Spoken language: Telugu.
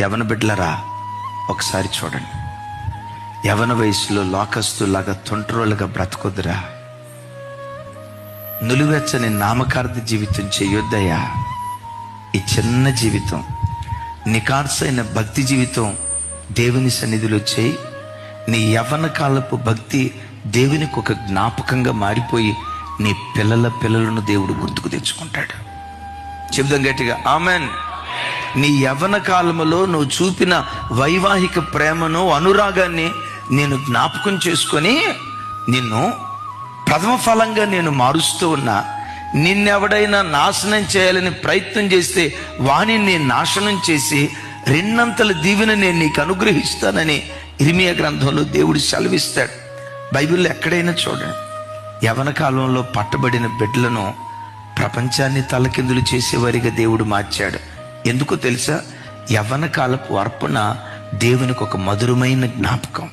యవన బిడ్డలరా, ఒకసారి చూడండి. యవన వయసులో లోకస్తులాగా తొంటరోళ్ళుగా బ్రతకొద్దురా. నులివెచ్చని నామకార్థ జీవితం చేయొద్దయ్యా. ఈ చిన్న జీవితం, నికార్సైన భక్తి జీవితం దేవుని సన్నిధిలో చేయి. నీ యవ్వన కాలపు భక్తి దేవునికి ఒక జ్ఞాపకంగా మారిపోయి నీ పిల్లల పిల్లలను దేవుడు గుర్తుకు తెచ్చుకుంటాడు. చెప్దాం గట్టిగా ఆమెన్. నీ యవ్వన కాలములో నువ్వు చూపిన వైవాహిక ప్రేమను, అనురాగాన్ని నేను జ్ఞాపకం చేసుకొని నిన్ను ప్రథమ ఫలంగా నేను మారుస్తూ ఉన్నా. నిన్నెవడైనా నాశనం చేయాలని ప్రయత్నం చేస్తే వాణిని నేను నాశనం చేసి రెండంతల దీవెన నేను నీకు అనుగ్రహిస్తానని ఇర్మియా గ్రంథంలో దేవుడు సెలవిస్తాడు. బైబిల్లో ఎక్కడైనా చూడండి, యవన కాలంలో పట్టబడిన బిడ్డలను ప్రపంచాన్ని తలకిందులు చేసేవారిగా దేవుడు మార్చాడు. ఎందుకో తెలుసా? యవ్వన కాలపు అర్పణ దేవునికి ఒక మధురమైన జ్ఞాపకం.